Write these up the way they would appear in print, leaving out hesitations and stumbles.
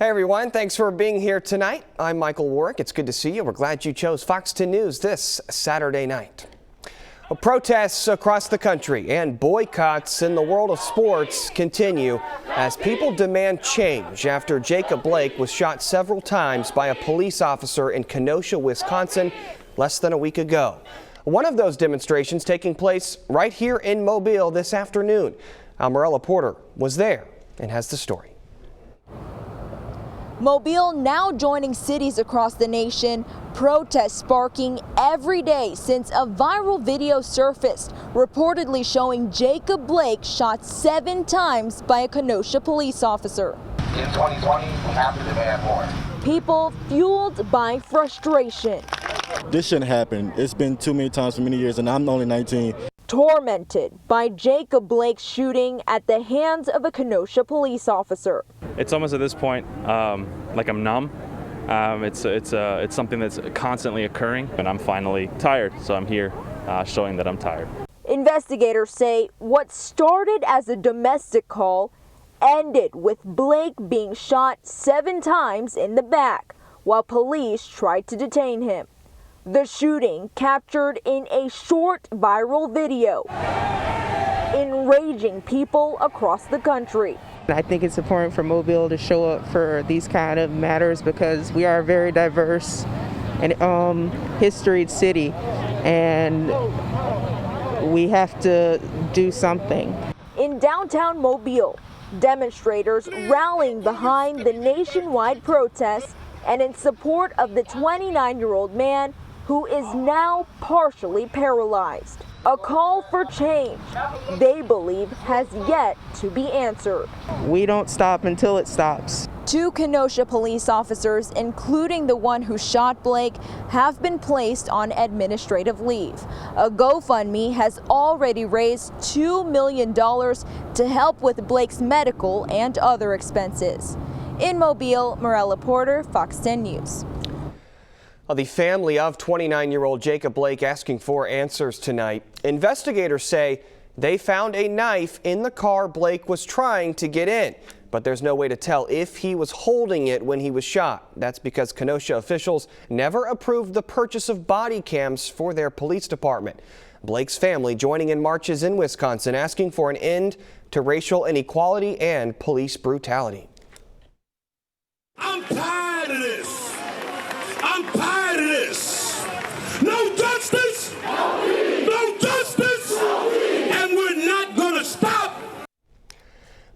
Hey everyone, thanks for being here tonight. I'm Michael Warwick. It's good to see you. We're glad you chose Fox 10 News this Saturday night. Well, protests across the country and boycotts in the world of sports continue as people demand change after Jacob Blake was shot several times by a police officer in Kenosha, Wisconsin, less than a week ago. One of those demonstrations taking place right here in Mobile this afternoon. Almarella Porter was there and has the story. Mobile now joining cities across the nation, protests sparking every day since a viral video surfaced, reportedly showing Jacob Blake shot 7 times by a Kenosha police officer. In 2020, we have to demand more. People fueled by frustration. This shouldn't happen. It's been too many times for many years, and I'm only 19. Tormented by Jacob Blake's shooting at the hands of a Kenosha police officer. It's almost at this point like I'm numb. It's something that's constantly occurring, and I'm finally tired, so I'm here showing that I'm tired. Investigators say what started as a domestic call ended with Blake being shot 7 times in the back while police tried to detain him. The shooting captured in a short viral video, enraging people across the country. I think it's important for Mobile to show up for these kind of matters because we are a very diverse and historied city, and we have to do something. In downtown Mobile, demonstrators rallying behind the nationwide protests and in support of the 29-year-old man who is now partially paralyzed. A call for change they believe has yet to be answered. We don't stop until it stops. 2 Kenosha police officers, including the one who shot Blake, have been placed on administrative leave. A GoFundMe has already raised $2 million to help with Blake's medical and other expenses. In Mobile, Marella Porter, Fox 10 News. The family of 29-year-old Jacob Blake asking for answers tonight. Investigators say they found a knife in the car Blake was trying to get in, but there's no way to tell if he was holding it when he was shot. That's because Kenosha officials never approved the purchase of body cams for their police department. Blake's family joining in marches in Wisconsin asking for an end to racial inequality and police brutality. I'm tired of this. I'm tired of this. No justice. No justice. And we're not going to stop.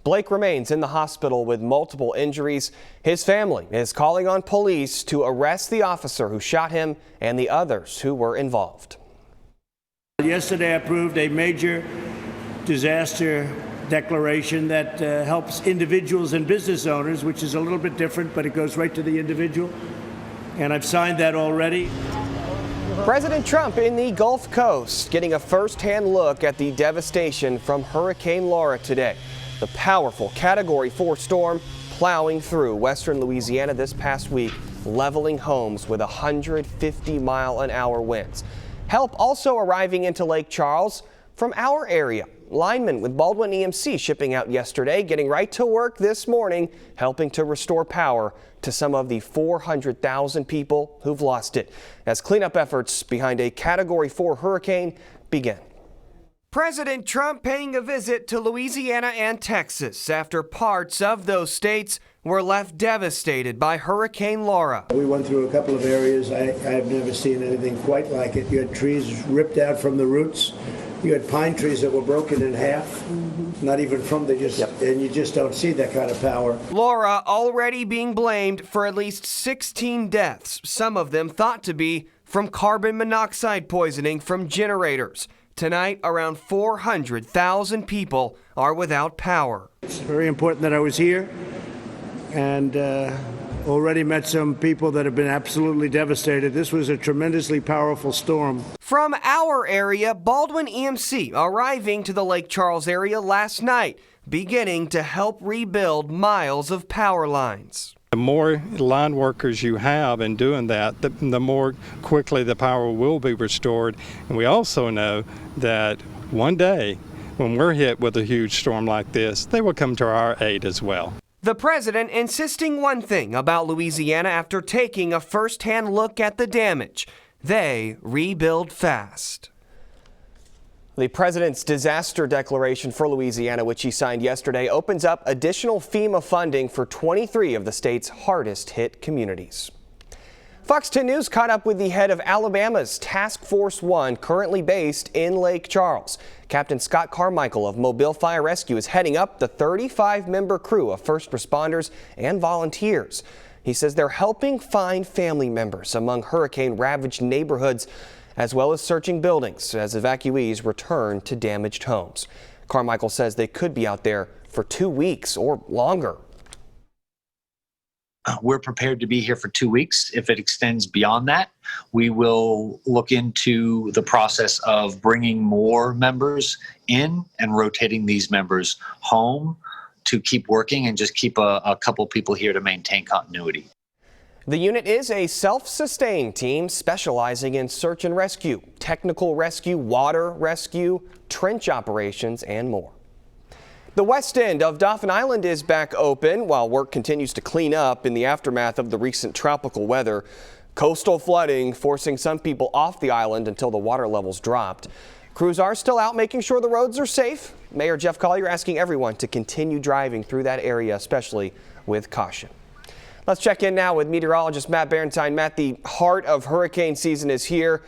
Blake remains in the hospital with multiple injuries. His family is calling on police to arrest the officer who shot him and the others who were involved. Yesterday I approved a major disaster declaration that helps individuals and business owners, which is a little bit different, but it goes right to the individual. And I've signed that already. President Trump in the Gulf Coast getting a first-hand look at the devastation from Hurricane Laura today. The powerful Category 4 storm plowing through western Louisiana this past week, leveling homes with 150-mile-an-hour winds. Help also arriving into Lake Charles from our area. Linemen with Baldwin EMC shipping out yesterday, getting right to work this morning, helping to restore power to some of the 400,000 people who've lost it as cleanup efforts behind a Category 4 hurricane begin. President Trump paying a visit to Louisiana and Texas after parts of those states were left devastated by Hurricane Laura. We went through a couple of areas. I have never seen anything quite like it. You had trees ripped out from the roots. You had pine trees that were broken in half, not even from and you just don't see that kind of power. Laura already being blamed for at least 16 deaths, some of them thought to be from carbon monoxide poisoning from generators. Tonight, around 400,000 people are without power. It's very important that I was here and already met some people that have been absolutely devastated. This was a tremendously powerful storm. From our area, Baldwin EMC arriving to the Lake Charles area last night, beginning to help rebuild miles of power lines. The more line workers you have in doing that, the more quickly the power will be restored. And we also know that one day, when we're hit with a huge storm like this, they will come to our aid as well. The president insisting one thing about Louisiana after taking a first-hand look at the damage. They rebuild fast. The president's disaster declaration for Louisiana, which he signed yesterday, opens up additional FEMA funding for 23 of the state's hardest hit communities. Fox 10 News caught up with the head of Alabama's Task Force 1, currently based in Lake Charles. Captain Scott Carmichael of Mobile Fire Rescue is heading up the 35-member crew of first responders and volunteers. He says they're helping find family members among hurricane-ravaged neighborhoods, as well as searching buildings as evacuees return to damaged homes. Carmichael says they could be out there for 2 weeks or longer. We're prepared to be here for 2 weeks. If it extends beyond that, we will look into the process of bringing more members in and rotating these members home to keep working and just keep a couple people here to maintain continuity. The unit is a self-sustained team specializing in search and rescue, technical rescue, water rescue, trench operations, and more. The west end of Dauphin Island is back open while work continues to clean up in the aftermath of the recent tropical weather. Coastal flooding forcing some people off the island until the water levels dropped. Crews are still out making sure the roads are safe. Mayor Jeff Collier asking everyone to continue driving through that area, especially with caution. Let's check in now with meteorologist Matt Barentine. Matt, the heart of hurricane season is here.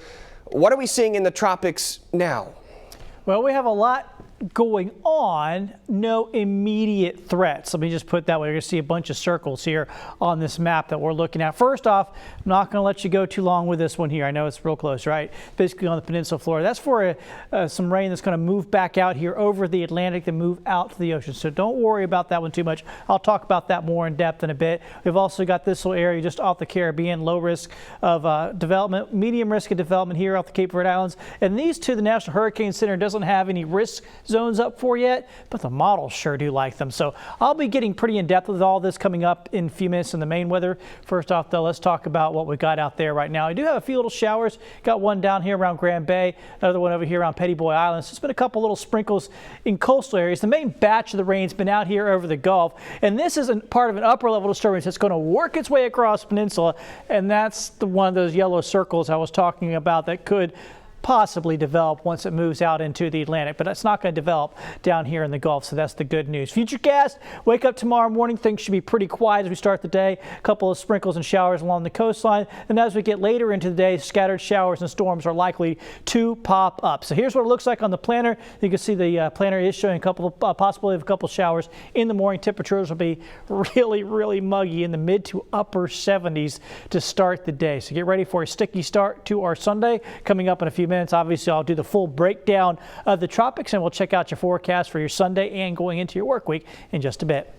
What are we seeing in the tropics now? Well, we have a lot going on, no immediate threats. Let me just put it that way. You're going to see a bunch of circles here on this map that we're looking at. First off, I'm not going to let you go too long with this one here. I know it's real close, right? Basically on the peninsula of Florida. That's for some rain that's going to move back out here over the Atlantic and move out to the ocean. So don't worry about that one too much. I'll talk about that more in depth in a bit. We've also got this little area just off the Caribbean, low risk of development, medium risk of development here off the Cape Verde Islands. And these two, the National Hurricane Center doesn't have any risk zones up for yet, but the models sure do like them. So I'll be getting pretty in depth with all this coming up in a few minutes in the main weather. First off, though, let's talk about what we got out there right now. I do have a few little showers. Got one down here around Grand Bay, another one over here around Petty Boy Island. So it's been a couple little sprinkles in coastal areas. The main batch of the rain's been out here over the Gulf, and this is part of an upper level disturbance that's going to work its way across the peninsula, and that's one of those yellow circles I was talking about that could possibly develop once it moves out into the Atlantic, but it's not going to develop down here in the Gulf, so that's the good news. Futurecast, wake up tomorrow morning, things should be pretty quiet as we start the day. A couple of sprinkles and showers along the coastline, and as we get later into the day, scattered showers and storms are likely to pop up. So here's what it looks like on the planner. You can see the planner is showing a couple of possibility of a couple showers in the morning. Temperatures will be really muggy in the mid to upper 70s to start the day. So get ready for a sticky start to our Sunday coming up in a few minutes. Obviously, I'll do the full breakdown of the tropics, and we'll check out your forecast for your Sunday and going into your work week in just a bit.